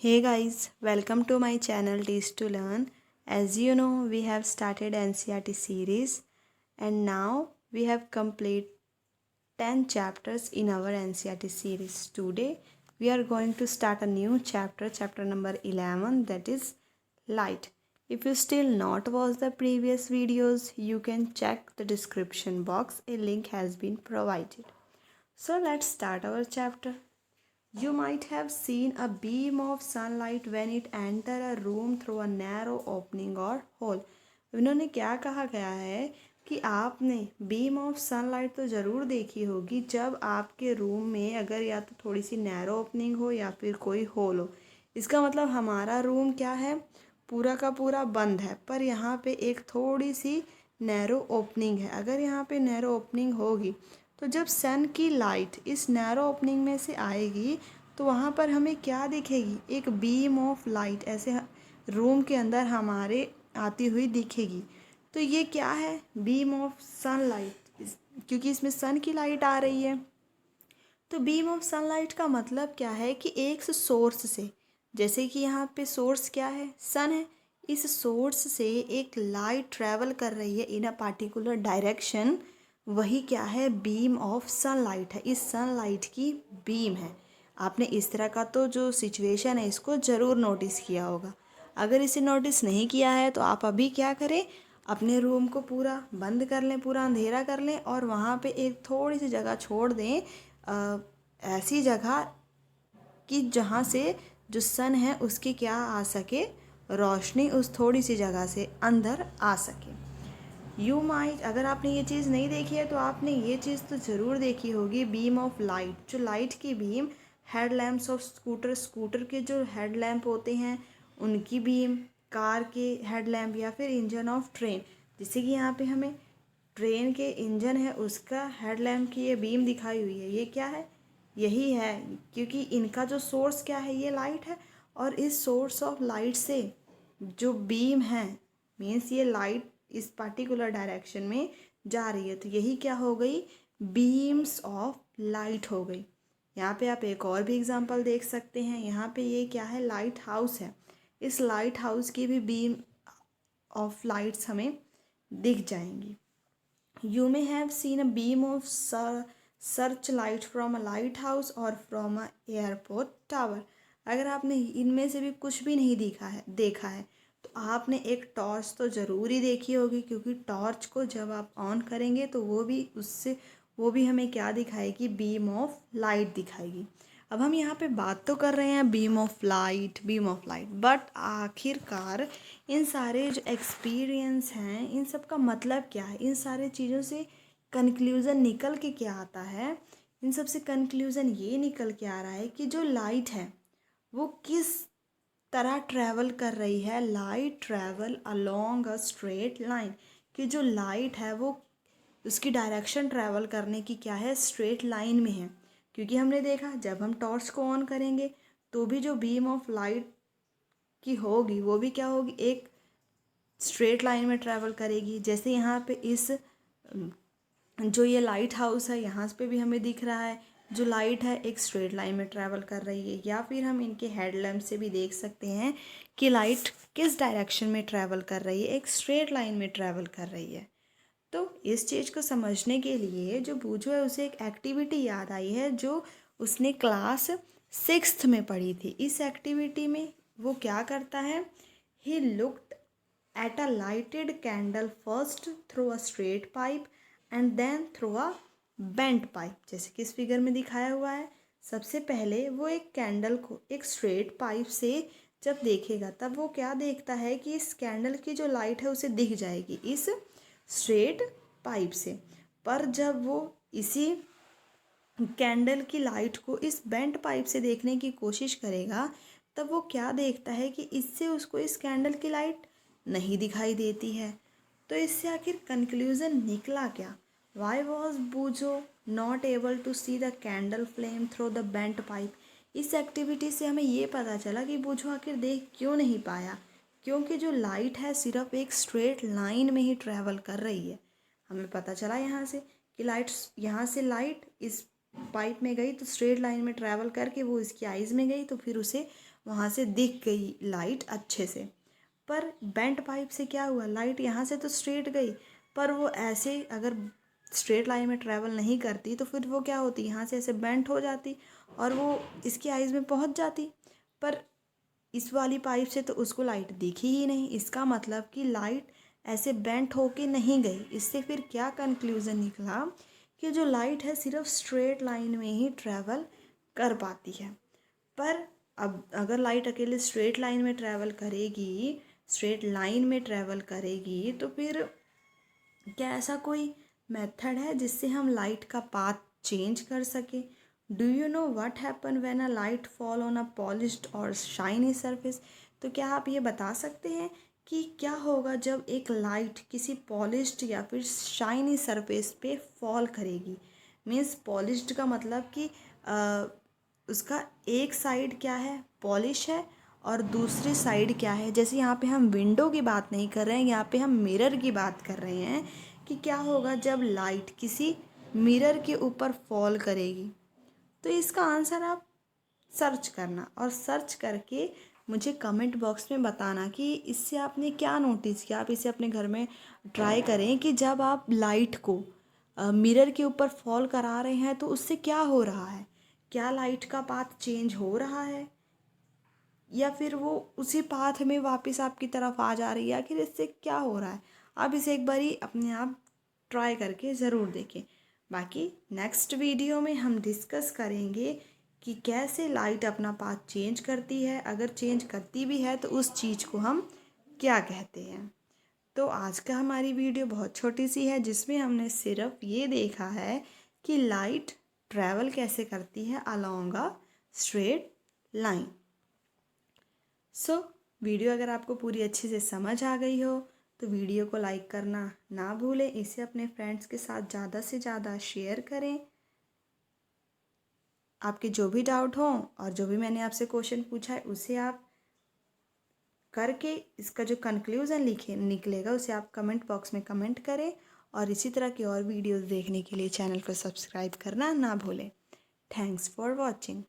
Hey guys, welcome to my channel Teach to Learn. As you know, we have started NCERT series and now we have complete 10 chapters in our NCERT series. Today we are going to start a new chapter, chapter number 11, that is light. If you still not watched the previous videos, you can check the description box. A link has been provided. So let's start our chapter. You might have seen a beam of sunlight when it entered a room through a narrow opening or hole. इन्होंने क्या कहा गया है कि आपने beam of sunlight तो ज़रूर देखी होगी जब आपके रूम में अगर या तो थोड़ी सी नैरो ओपनिंग हो या फिर कोई होल हो। इसका मतलब हमारा रूम क्या है, पूरा का पूरा बंद है, पर यहाँ पे एक थोड़ी सी नैरो ओपनिंग है। अगर यहाँ पे नैरो ओपनिंग होगी तो जब सन की लाइट इस नैरो ओपनिंग में से आएगी तो वहाँ पर हमें क्या दिखेगी, एक बीम ऑफ लाइट ऐसे रूम के अंदर हमारे आती हुई दिखेगी। तो ये क्या है, बीम ऑफ सनलाइट, क्योंकि इसमें सन की लाइट आ रही है। तो बीम ऑफ सनलाइट का मतलब क्या है कि एक सोर्स से, जैसे कि यहाँ पे सोर्स क्या है, सन है, इस सोर्स से एक लाइट ट्रैवल कर रही है इन अ पार्टिकुलर डायरेक्शन, वही क्या है, बीम ऑफ सनलाइट है। इस सनलाइट की बीम है। आपने इस तरह का तो जो सिचुएशन है इसको ज़रूर नोटिस किया होगा। अगर इसे नोटिस नहीं किया है तो आप अभी क्या करें, अपने रूम को पूरा बंद कर लें, पूरा अंधेरा कर लें और वहाँ पे एक थोड़ी सी जगह छोड़ दें, ऐसी जगह कि जहाँ से जो सन है उसकी क्या आ सके, रोशनी उस थोड़ी सी जगह से अंदर आ सके। यू माइट, अगर आपने ये चीज़ नहीं देखी है तो आपने ये चीज़ तो ज़रूर देखी होगी, बीम ऑफ लाइट, जो लाइट की beam, head lamps of scooter के जो हेड लैम्प होते हैं उनकी बीम, कार के हेड लैम्प या फिर इंजन ऑफ ट्रेन, जैसे कि यहाँ पे हमें ट्रेन के इंजन है उसका हेड लैम्प की ये बीम दिखाई हुई है। ये क्या है, यही है, क्योंकि इनका जो सोर्स क्या है, ये लाइट है और इस सोर्स ऑफ लाइट से जो बीम है, मीन्स ये लाइट इस पर्टिकुलर डायरेक्शन में जा रही है, तो यही क्या हो गई, बीम्स ऑफ लाइट हो गई। यहाँ पे आप एक और भी एग्जांपल देख सकते हैं। यहाँ पे ये क्या है, लाइट हाउस है। इस लाइट हाउस की भी बीम ऑफ लाइट्स हमें दिख जाएंगी। You may have seen a beam of searchlight from a lighthouse or from a airport tower. अगर आपने इनमें से भी कुछ भी नहीं देखा है तो आपने एक टॉर्च तो ज़रूर ही देखी होगी, क्योंकि टॉर्च को जब आप ऑन करेंगे तो वो भी हमें क्या दिखाएगी, बीम ऑफ लाइट दिखाएगी। अब हम यहाँ पे बात तो कर रहे हैं बीम ऑफ लाइट, बट आखिरकार इन सारे जो एक्सपीरियंस हैं इन सब का मतलब क्या है, इन सारे चीज़ों से कंक्लूज़न निकल के क्या आता है, इन सब से कंक्लूज़न ये निकल के आ रहा है कि जो लाइट है वो किस तरह ट्रैवल कर रही है। Light travel along a straight line, कि जो लाइट है वो उसकी डायरेक्शन ट्रैवल करने की क्या है, स्ट्रेट लाइन में है। क्योंकि हमने देखा जब हम टॉर्च को ऑन करेंगे तो भी जो बीम ऑफ लाइट की होगी वो भी क्या होगी, एक स्ट्रेट लाइन में ट्रैवल करेगी। जैसे यहाँ पे इस जो ये लाइट हाउस है यहाँ पे भी हमें दिख रहा है, जो लाइट है एक स्ट्रेट लाइन में ट्रैवल कर रही है। या फिर हम इनके हेडलैम्प से भी देख सकते हैं कि लाइट किस डायरेक्शन में ट्रैवल कर रही है, एक स्ट्रेट लाइन में ट्रैवल कर रही है। तो इस चीज़ को समझने के लिए जो बूझो है उसे एक एक्टिविटी याद आई है जो उसने क्लास 6th में पढ़ी थी। इस एक्टिविटी में वो क्या करता है, he looked at a lighted candle first through a straight pipe and then through a bent pipe, जैसे कि इस फिगर में दिखाया हुआ है। सबसे पहले वो एक कैंडल को एक स्ट्रेट पाइप से जब देखेगा तब वो क्या देखता है कि इस कैंडल की जो लाइट है उसे दिख जाएगी इस स्ट्रेट पाइप से। पर जब वो इसी कैंडल की लाइट को इस बेंट पाइप से देखने की कोशिश करेगा तब वो क्या देखता है कि इससे उसको इस कैंडल की लाइट नहीं दिखाई देती है। तो इससे आखिर कंक्लूजन निकला क्या, why was Boojho not able to see the candle flame through the bent pipe. इस एक्टिविटी से हमें ये पता चला कि बूझो आखिर देख क्यों नहीं पाया, क्योंकि जो लाइट है सिर्फ एक स्ट्रेट लाइन में ही ट्रैवल कर रही है। हमें पता चला यहाँ से कि लाइट, यहाँ से लाइट इस पाइप में गई तो स्ट्रेट लाइन में ट्रैवल करके वो इसकी आइज़ में गई तो फिर उसे वहाँ से दिख गई लाइट अच्छे से। पर बेंट पाइप से क्या हुआ, लाइट यहाँ से तो स्ट्रेट गई, पर वो ऐसे अगर स्ट्रेट लाइन में ट्रैवल नहीं करती तो फिर वो क्या होती, यहाँ से ऐसे बेंट हो जाती और वो इसकी आइज़ में पहुँच जाती। पर इस वाली पाइप से तो उसको लाइट दिखी ही नहीं। इसका मतलब कि लाइट ऐसे बेंट होके नहीं गई। इससे फिर क्या कंक्लूज़न निकला कि जो लाइट है सिर्फ स्ट्रेट लाइन में ही ट्रैवल कर पाती है। पर अब अगर लाइट अकेले स्ट्रेट लाइन में ट्रैवल करेगी, स्ट्रेट लाइन में ट्रैवल करेगी, तो फिर क्या ऐसा कोई मेथड है जिससे हम लाइट का पाथ चेंज कर सके? Do you know what happen when a light fall on a polished और शाइनी सरफेस? तो क्या आप ये बता सकते हैं कि क्या होगा जब एक लाइट किसी पॉलिश्ड या फिर शाइनी सरफेस पे फॉल करेगी? मीन्स पॉलिश्ड का मतलब कि उसका एक साइड क्या है, पॉलिश है, और दूसरी साइड क्या है। जैसे यहाँ पे हम विंडो की बात नहीं कर रहे हैं, यहाँ पे हम मिरर की बात कर रहे हैं कि क्या होगा जब लाइट किसी मिरर के ऊपर फॉल करेगी। तो इसका आंसर आप सर्च करना और सर्च करके मुझे कमेंट बॉक्स में बताना कि इससे आपने क्या नोटिस किया। आप इसे अपने घर में ट्राई करें कि जब आप लाइट को मिरर के ऊपर फॉल करा रहे हैं तो उससे क्या हो रहा है, क्या लाइट का पाथ चेंज हो रहा है या फिर वो उसी पाथ में वापस आपकी तरफ आ जा रही है, आखिर इससे क्या हो रहा है। आप इसे एक बारी अपने आप ट्राई करके ज़रूर देखें। बाकी नेक्स्ट वीडियो में हम डिस्कस करेंगे कि कैसे लाइट अपना पाथ चेंज करती है, अगर चेंज करती भी है तो उस चीज़ को हम क्या कहते हैं। तो आज का हमारी वीडियो बहुत छोटी सी है जिसमें हमने सिर्फ ये देखा है कि लाइट ट्रैवल कैसे करती है along a straight line. Video अगर आपको पूरी अच्छे से समझ आ गई हो तो वीडियो को लाइक करना ना भूलें, इसे अपने फ्रेंड्स के साथ ज़्यादा से ज़्यादा शेयर करें। आपके जो भी डाउट हों और जो भी मैंने आपसे क्वेश्चन पूछा है उसे आप करके इसका जो कंक्लूज़न निकलेगा उसे आप कमेंट बॉक्स में कमेंट करें। और इसी तरह की और वीडियोज़ देखने के लिए चैनल को सब्सक्राइब करना ना भूलें। Thanks for watching.